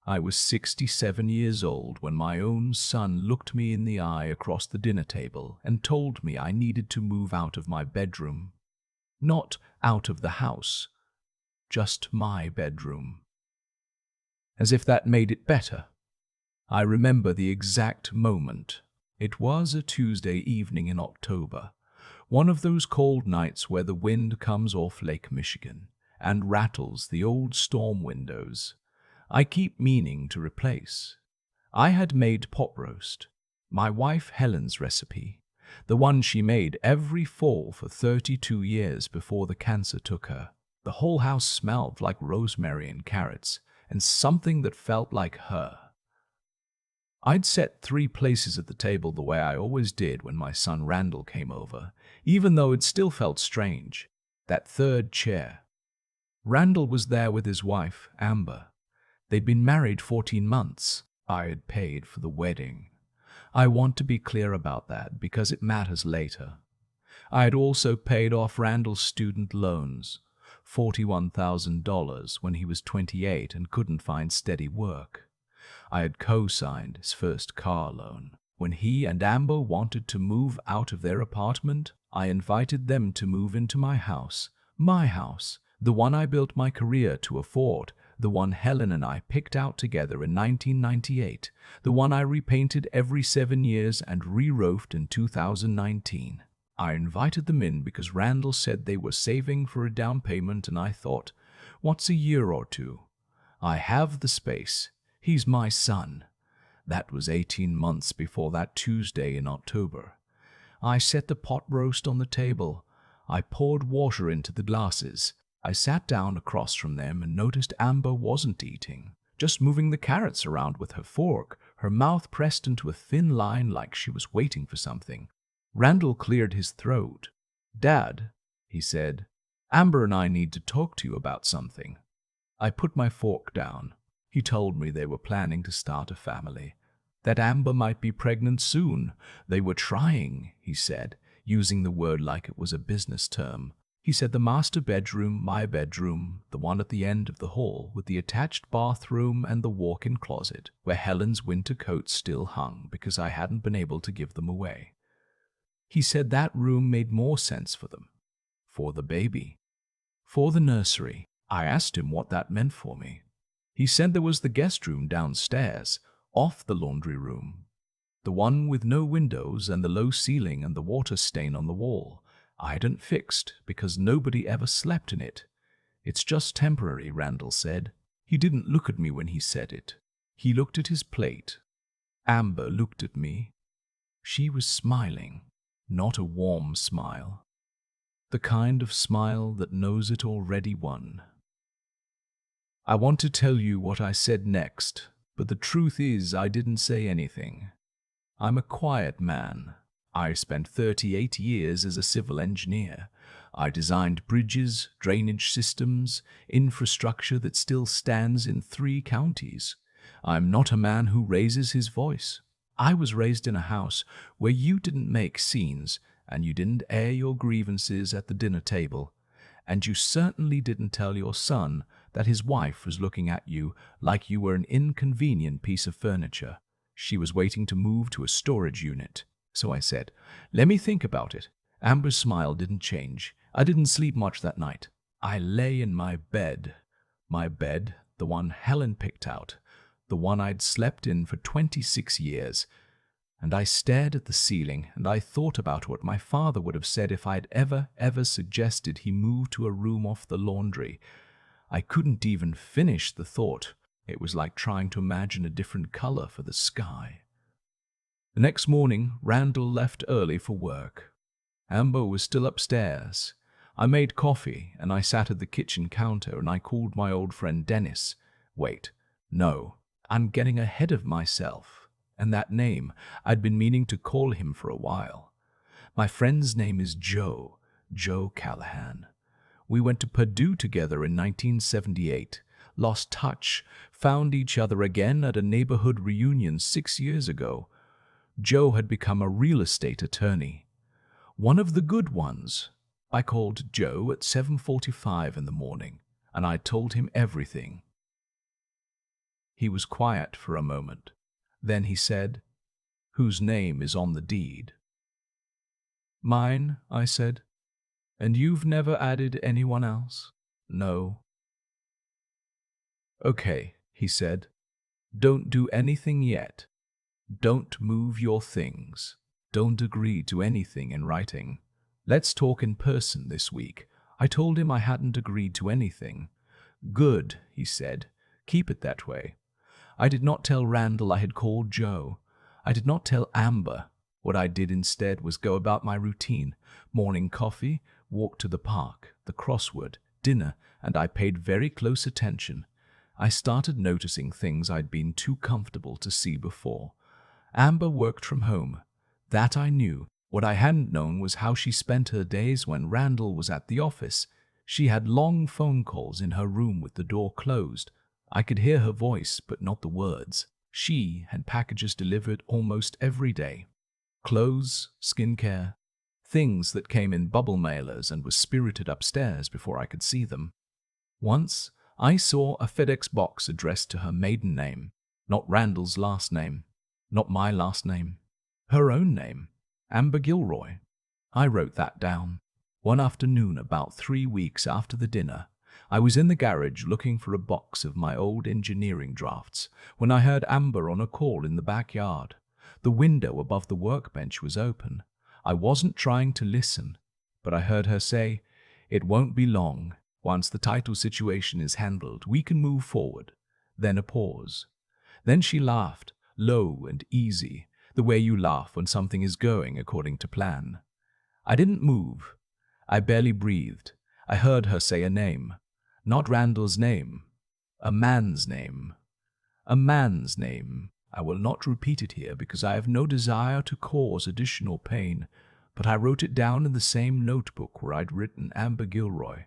I was 67 years old when my own son looked me in the eye across the dinner table and told me I needed to move out of my bedroom. Not out of the house, just my bedroom. As if that made it better. I remember the exact moment. It was a Tuesday evening in October, one of those cold nights where the wind comes off Lake Michigan and rattles the old storm windows I keep meaning to replace. I had made pot roast, my wife Helen's recipe, the one she made every fall for 32 years before the cancer took her. The whole house smelled like rosemary and carrots, and something that felt like her. I'd set 3 places at the table the way I always did when my son Randall came over, even though it still felt strange. That third chair. Randall was there with his wife, Amber. They'd been married 14 months. I had paid for the wedding. I want to be clear about that because it matters later. I had also paid off Randall's student loans, $41,000 when he was 28 and couldn't find steady work. I had co-signed his first car loan. When he and Amber wanted to move out of their apartment, I invited them to move into my house, the one I built my career to afford, the one Helen and I picked out together in 1998, the one I repainted every 7 years and re-roofed in 2019. I invited them in because Randall said they were saving for a down payment, and I thought, what's a year or two? I have the space. He's my son. That was 18 months before that Tuesday in October. I set the pot roast on the table. I poured water into the glasses. I sat down across from them and noticed Amber wasn't eating, just moving the carrots around with her fork, her mouth pressed into a thin line like she was waiting for something. Randall cleared his throat. "Dad," he said, "Amber and I need to talk to you about something." I put my fork down. He told me they were planning to start a family, that Amber might be pregnant soon. They were trying, he said, using the word like it was a business term. He said the master bedroom, my bedroom, the one at the end of the hall with the attached bathroom and the walk-in closet where Helen's winter coats still hung because I hadn't been able to give them away. He said that room made more sense for them, for the baby, for the nursery. I asked him what that meant for me. He said there was the guest room downstairs, off the laundry room, the one with no windows and the low ceiling and the water stain on the wall. I hadn't fixed because nobody ever slept in it. "It's just temporary," Randall said. He didn't look at me when he said it. He looked at his plate. Amber looked at me. She was smiling, not a warm smile. The kind of smile that knows it already won. I want to tell you what I said next, but the truth is I didn't say anything. I'm a quiet man. I spent 38 years as a civil engineer. I designed bridges, drainage systems, infrastructure that still stands in 3 counties. I'm not a man who raises his voice. I was raised in a house where you didn't make scenes and you didn't air your grievances at the dinner table, and you certainly didn't tell your son that his wife was looking at you like you were an inconvenient piece of furniture. She was waiting to move to a storage unit. So I said, "Let me think about it." Amber's smile didn't change. I didn't sleep much that night. I lay in my bed, the one Helen picked out, the one I'd slept in for 26 years, and I stared at the ceiling and I thought about what my father would have said if I'd ever suggested he move to a room off the laundry. I couldn't even finish the thought. It was like trying to imagine a different color for the sky. The next morning, Randall left early for work. Amber was still upstairs. I made coffee, and I sat at the kitchen counter, and I called my old friend Dennis. Wait, no, I'm getting ahead of myself. And that name, I'd been meaning to call him for a while. My friend's name is Joe Callahan. We went to Purdue together in 1978, lost touch, found each other again at a neighborhood reunion 6 years ago. Joe had become a real estate attorney. One of the good ones. I called Joe at 7:45 in the morning, and I told him everything. He was quiet for a moment. Then he said, "Whose name is on the deed?" "Mine," I said. "And you've never added anyone else?" "No." "Okay," he said. "Don't do anything yet. Don't move your things. Don't agree to anything in writing. Let's talk in person this week." I told him I hadn't agreed to anything. "Good," he said. "Keep it that way." I did not tell Randall I had called Joe. I did not tell Amber. What I did instead was go about my routine. Morning coffee, walk to the park, the crossword, dinner, and I paid very close attention. I started noticing things I'd been too comfortable to see before. Amber worked from home. That I knew. What I hadn't known was how she spent her days when Randall was at the office. She had long phone calls in her room with the door closed. I could hear her voice, but not the words. She had packages delivered almost every day. Clothes, skincare, things that came in bubble mailers and were spirited upstairs before I could see them. Once, I saw a FedEx box addressed to her maiden name, not Randall's last name, not my last name, her own name, Amber Gilroy. I wrote that down. One afternoon, about 3 weeks after the dinner, I was in the garage looking for a box of my old engineering drafts when I heard Amber on a call in the backyard. The window above the workbench was open. I wasn't trying to listen, but I heard her say, "It won't be long. Once the title situation is handled, we can move forward." Then a pause. Then she laughed, low and easy, the way you laugh when something is going according to plan. I didn't move. I barely breathed. I heard her say a name. Not Randall's name. A man's name. A man's name. I will not repeat it here because I have no desire to cause additional pain, but I wrote it down in the same notebook where I'd written Amber Gilroy.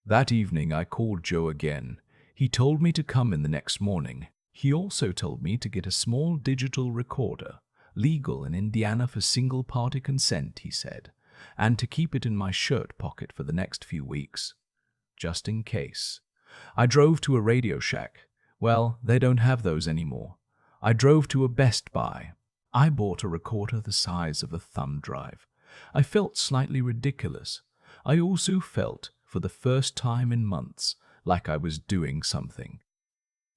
That evening I called Joe again. He told me to come in the next morning. He also told me to get a small digital recorder, legal in Indiana for single-party consent, he said, and to keep it in my shirt pocket for the next few weeks, just in case. I drove to a Radio Shack. Well, they don't have those anymore. I drove to a Best Buy. I bought a recorder the size of a thumb drive. I felt slightly ridiculous. I also felt, for the first time in months, like I was doing something.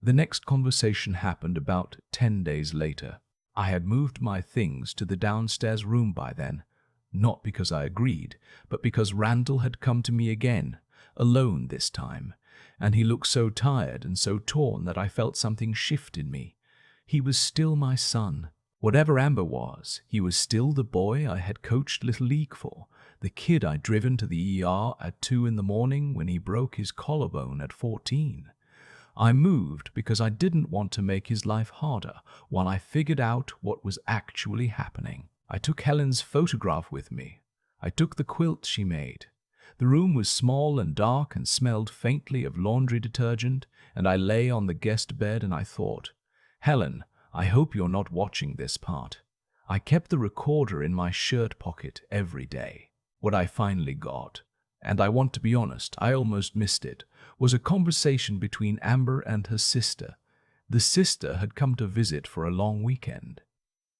The next conversation happened about 10 days later. I had moved my things to the downstairs room by then, not because I agreed, but because Randall had come to me again, alone this time, and he looked so tired and so torn that I felt something shift in me. He was still my son. Whatever Amber was, he was still the boy I had coached Little League for, the kid I'd driven to the ER at 2 in the morning when he broke his collarbone at 14. I moved because I didn't want to make his life harder while I figured out what was actually happening. I took Helen's photograph with me. I took the quilt she made. The room was small and dark and smelled faintly of laundry detergent, and I lay on the guest bed and I thought, "Helen, I hope you're not watching this part." I kept the recorder in my shirt pocket every day. What I finally got, and I want to be honest, I almost missed it, was a conversation between Amber and her sister. The sister had come to visit for a long weekend.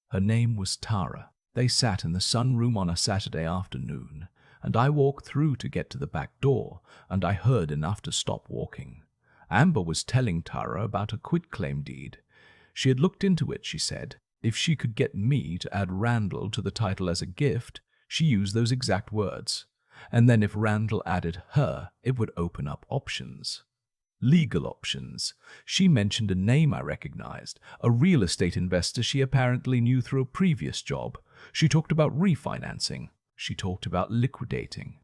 Her name was Tara. They sat in the sunroom on a Saturday afternoon, and I walked through to get to the back door, and I heard enough to stop walking. Amber was telling Tara about a quitclaim deed. She had looked into it, she said. If she could get me to add Randall to the title as a gift, she used those exact words. And then if Randall added her, it would open up options. Legal options. She mentioned a name I recognized, a real estate investor she apparently knew through a previous job. She talked about refinancing. She talked about liquidating.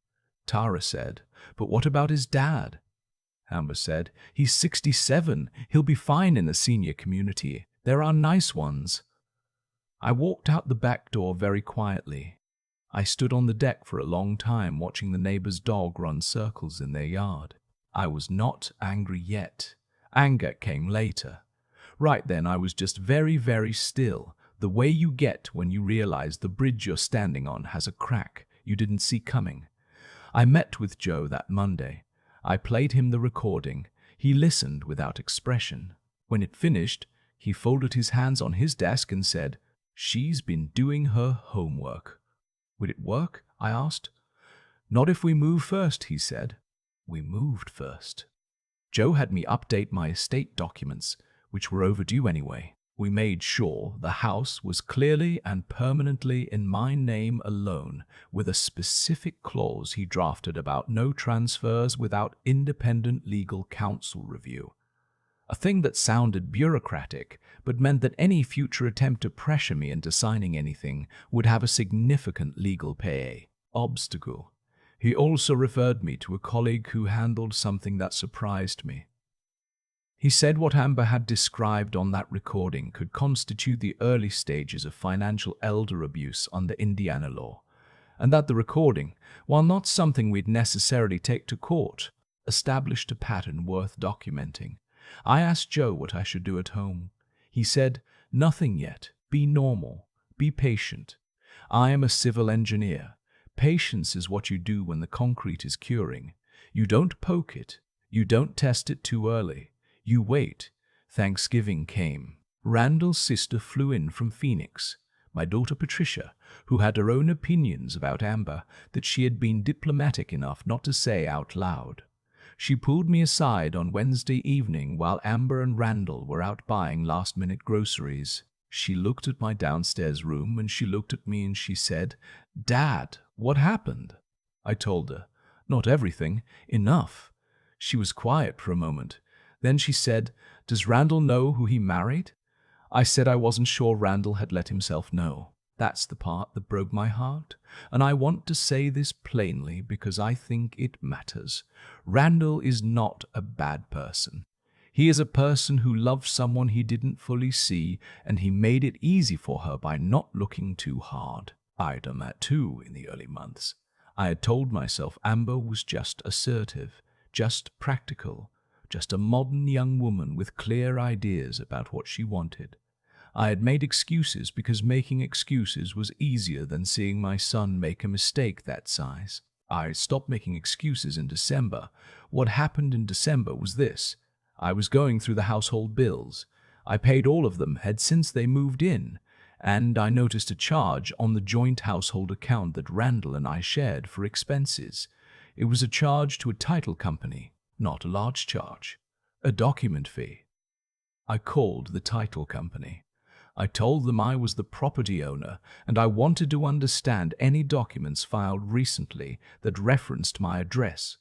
Tara said, "But what about his dad?" Amber said, "He's 67. He'll be fine in the senior community. There are nice ones." I walked out the back door very quietly. I stood on the deck for a long time watching the neighbor's dog run circles in their yard. I was not angry yet. Anger came later. Right then I was just very, very still, the way you get when you realize the bridge you're standing on has a crack you didn't see coming. I met with Joe that Monday. I played him the recording. He listened without expression. When it finished, he folded his hands on his desk and said, "She's been doing her homework." "Would it work?" I asked. "Not if we move first," he said. We moved first. Joe had me update my estate documents, which were overdue anyway. We made sure the house was clearly and permanently in my name alone, with a specific clause he drafted about no transfers without independent legal counsel review. A thing that sounded bureaucratic, but meant that any future attempt to pressure me into signing anything would have a significant legal pay obstacle. He also referred me to a colleague who handled something that surprised me. He said what Amber had described on that recording could constitute the early stages of financial elder abuse under Indiana law, and that the recording, while not something we'd necessarily take to court, established a pattern worth documenting. I asked Joe what I should do at home. He said, "Nothing yet. Be normal. Be patient. I am a civil engineer. Patience is what you do when the concrete is curing. You don't poke it. You don't test it too early. You wait." Thanksgiving came. Randall's sister flew in from Phoenix. My daughter Patricia, who had her own opinions about Amber that she had been diplomatic enough not to say out loud. She pulled me aside on Wednesday evening while Amber and Randall were out buying last-minute groceries. She looked at my downstairs room and she looked at me and she said, "Dad, what happened?" I told her, "Not everything. Enough." She was quiet for a moment. Then she said, "Does Randall know who he married?" I said I wasn't sure Randall had let himself know. That's the part that broke my heart, and I want to say this plainly because I think it matters. Randall is not a bad person. He is a person who loved someone he didn't fully see, and he made it easy for her by not looking too hard. I'd done that too in the early months. I had told myself Amber was just assertive, just practical, just a modern young woman with clear ideas about what she wanted. I had made excuses because making excuses was easier than seeing my son make a mistake that size. I stopped making excuses in December. What happened in December was this. I was going through the household bills. I paid all of them had since they moved in, and I noticed a charge on the joint household account that Randall and I shared for expenses. It was a charge to a title company, not a large charge, a document fee. I called the title company. I told them I was the property owner and I wanted to understand any documents filed recently that referenced my address.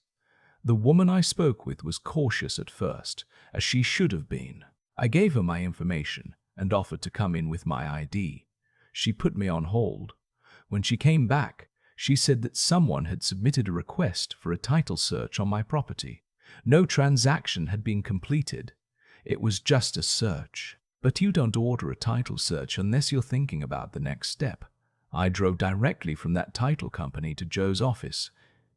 The woman I spoke with was cautious at first, as she should have been. I gave her my information and offered to come in with my ID. She put me on hold. When she came back, she said that someone had submitted a request for a title search on my property. No transaction had been completed. It was just a search. But you don't order a title search unless you're thinking about the next step. I drove directly from that title company to Joe's office.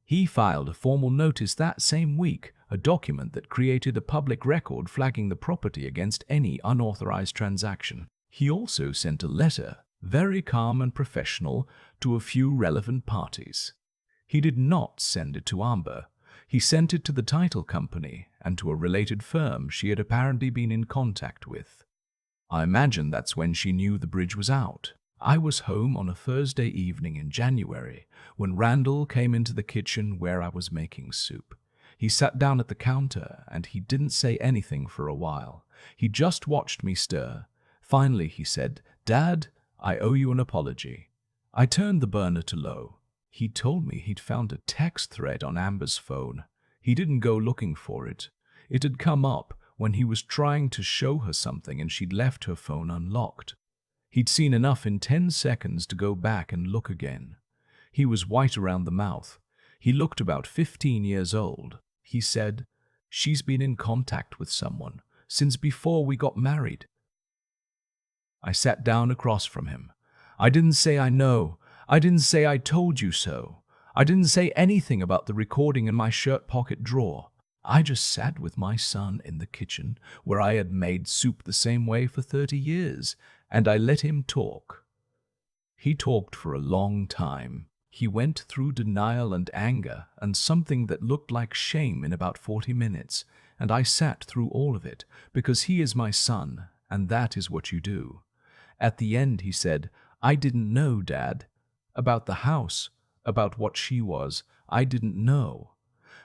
He filed a formal notice that same week, a document that created a public record flagging the property against any unauthorized transaction. He also sent a letter, very calm and professional, to a few relevant parties. He did not send it to Amber. He sent it to the title company and to a related firm she had apparently been in contact with. I imagine that's when she knew the bridge was out. I was home on a Thursday evening in January when Randall came into the kitchen where I was making soup. He sat down at the counter and he didn't say anything for a while. He just watched me stir. Finally he said, "Dad, I owe you an apology." I turned the burner to low. He told me he'd found a text thread on Amber's phone. He didn't go looking for it. It had come up when he was trying to show her something and she'd left her phone unlocked. He'd seen enough in 10 seconds to go back and look again. He was white around the mouth. He looked about 15 years old. He said, "She's been in contact with someone since before we got married." I sat down across from him. I didn't say I know. I didn't say I told you so. I didn't say anything about the recording in my shirt pocket drawer. I just sat with my son in the kitchen where I had made soup the same way for 30 years, and I let him talk. He talked for a long time. He went through denial and anger and something that looked like shame in about 40 minutes, and I sat through all of it, because he is my son, and that is what you do. At the end, he said, I didn't know, Dad. About the house, about what she was, I didn't know.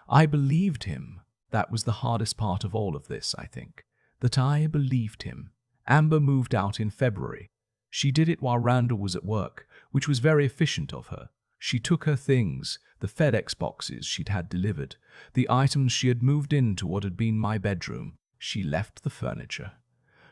I believed him. That was the hardest part of all of this, I think. That I believed him. Amber moved out in February. She did it while Randall was at work, which was very efficient of her. She took her things, the FedEx boxes she'd had delivered, the items she had moved into what had been my bedroom. She left the furniture.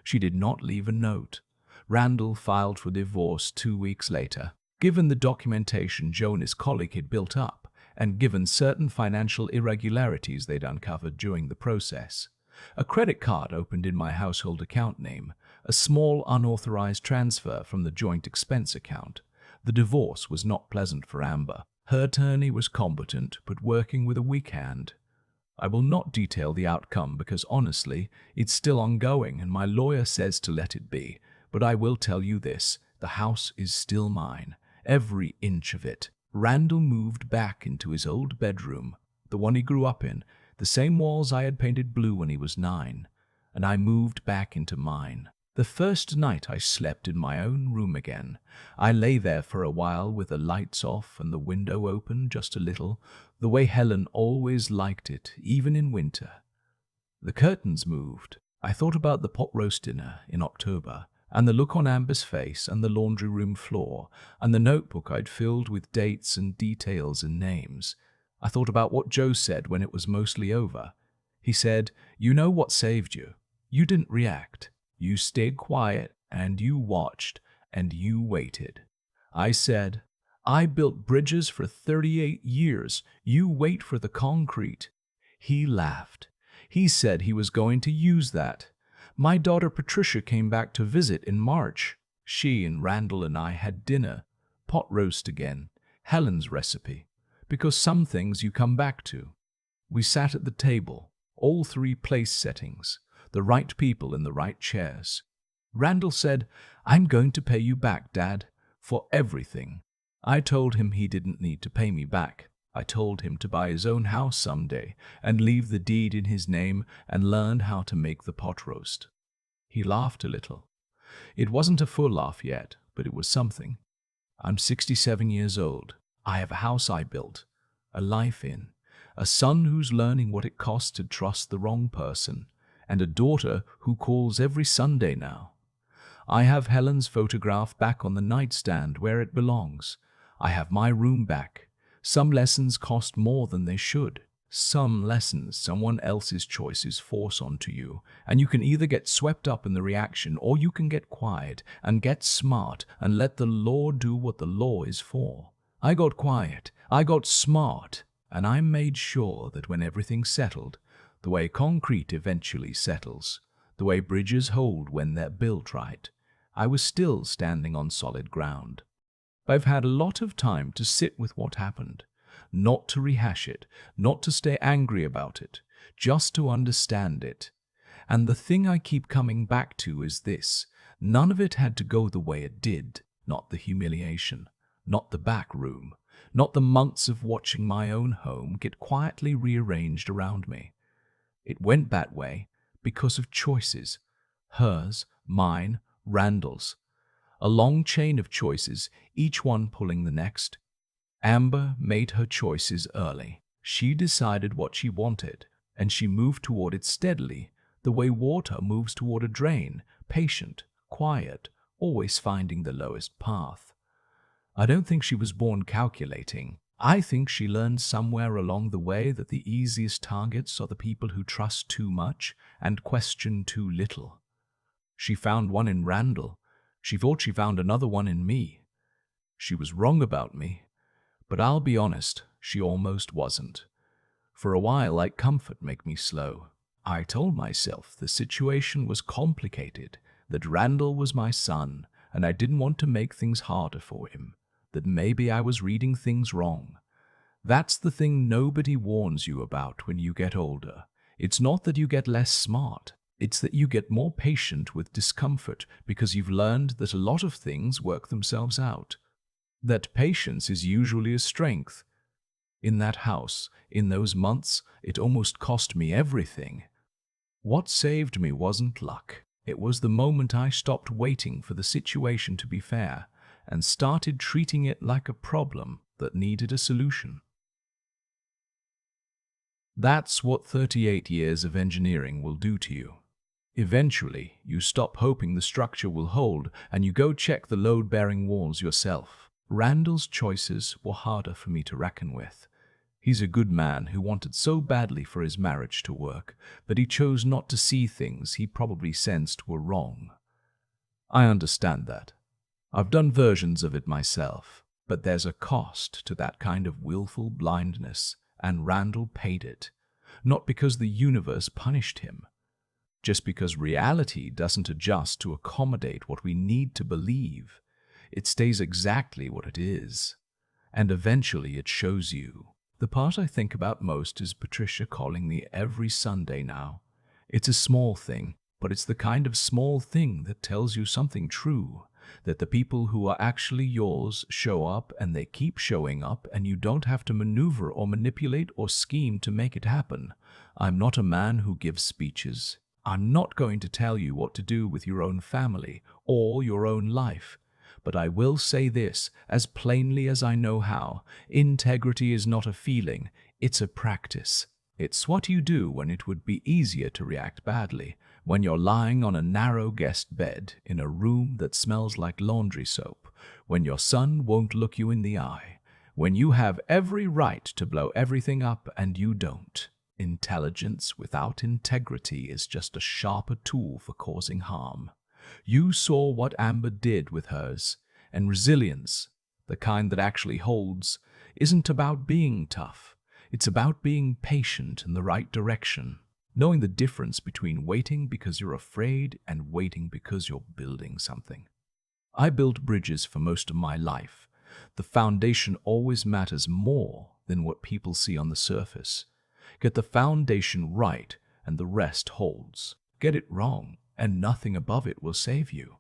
She did not leave a note. Randall filed for divorce 2 weeks later. Given the documentation Joe and his colleague had built up, and given certain financial irregularities they'd uncovered during the process, a credit card opened in my household account name, a small unauthorized transfer from the joint expense account. The divorce was not pleasant for Amber. Her attorney was competent, but working with a weak hand. I will not detail the outcome because, honestly, it's still ongoing and my lawyer says to let it be. But I will tell you this, the house is still mine, every inch of it. Randall moved back into his old bedroom, the one he grew up in, the same walls I had painted blue when he was 9, and I moved back into mine. The first night I slept in my own room again. I lay there for a while with the lights off and the window open just a little, the way Helen always liked it, even in winter. The curtains moved. I thought about the pot roast dinner in October, and the look on Amber's face and the laundry room floor, and the notebook I'd filled with dates and details and names. I thought about what Joe said when it was mostly over. He said, "You know what saved you? You didn't react. You stayed quiet, and you watched, and you waited." I said, "I built bridges for 38 years. You wait for the concrete." He laughed. He said he was going to use that. My daughter Patricia came back to visit in March. She and Randall and I had dinner, pot roast again, Helen's recipe, because some things you come back to. We sat at the table, all 3 place settings, the right people in the right chairs. Randall said, "I'm going to pay you back, Dad, for everything." I told him he didn't need to pay me back. I told him to buy his own house someday and leave the deed in his name and learn how to make the pot roast. He laughed a little. It wasn't a full laugh yet, but it was something. I'm 67 years old. I have a house I built, a life in, a son who's learning what it costs to trust the wrong person, and a daughter who calls every Sunday now. I have Helen's photograph back on the nightstand where it belongs. I have my room back. Some lessons cost more than they should. Some lessons someone else's choices force onto you, and you can either get swept up in the reaction or you can get quiet and get smart and let the law do what the law is for. I got quiet, I got smart, and I made sure that when everything settled, the way concrete eventually settles, the way bridges hold when they're built right, I was still standing on solid ground. I've had a lot of time to sit with what happened, not to rehash it, not to stay angry about it, just to understand it. And the thing I keep coming back to is this: none of it had to go the way it did, not the humiliation, not the back room, not the months of watching my own home get quietly rearranged around me. It went that way because of choices, hers, mine, Randall's. A long chain of choices, each one pulling the next. Amber made her choices early. She decided what she wanted, and she moved toward it steadily, the way water moves toward a drain, patient, quiet, always finding the lowest path. I don't think she was born calculating. I think she learned somewhere along the way that the easiest targets are the people who trust too much and question too little. She found one in Randall. She thought she found another one in me. She was wrong about me, but I'll be honest, she almost wasn't. For a while, let comfort make me slow. I told myself the situation was complicated, that Randall was my son, and I didn't want to make things harder for him, that maybe I was reading things wrong. That's the thing nobody warns you about when you get older. It's not that you get less smart. It's that you get more patient with discomfort because you've learned that a lot of things work themselves out. That patience is usually a strength. In that house, in those months, it almost cost me everything. What saved me wasn't luck. It was the moment I stopped waiting for the situation to be fair and started treating it like a problem that needed a solution. That's what 38 years of engineering will do to you. Eventually, you stop hoping the structure will hold and you go check the load-bearing walls yourself. Randall's choices were harder for me to reckon with. He's a good man who wanted so badly for his marriage to work, but he chose not to see things he probably sensed were wrong. I understand that. I've done versions of it myself, but there's a cost to that kind of willful blindness, and Randall paid it. Not because the universe punished him, just because reality doesn't adjust to accommodate what we need to believe. It stays exactly what it is, and eventually it shows you. The part I think about most is Patricia calling me every Sunday now. It's a small thing, but it's the kind of small thing that tells you something true, that the people who are actually yours show up and they keep showing up and you don't have to maneuver or manipulate or scheme to make it happen. I'm not a man who gives speeches. I'm not going to tell you what to do with your own family or your own life. But I will say this, as plainly as I know how: integrity is not a feeling, it's a practice. It's what you do when it would be easier to react badly, when you're lying on a narrow guest bed in a room that smells like laundry soap, when your son won't look you in the eye, when you have every right to blow everything up and you don't. Intelligence without integrity is just a sharper tool for causing harm. You saw what Amber did with hers, and resilience, the kind that actually holds, isn't about being tough. It's about being patient in the right direction, knowing the difference between waiting because you're afraid and waiting because you're building something. I built bridges for most of my life. The foundation always matters more than what people see on the surface. Get the foundation right, and the rest holds. Get it wrong, and nothing above it will save you.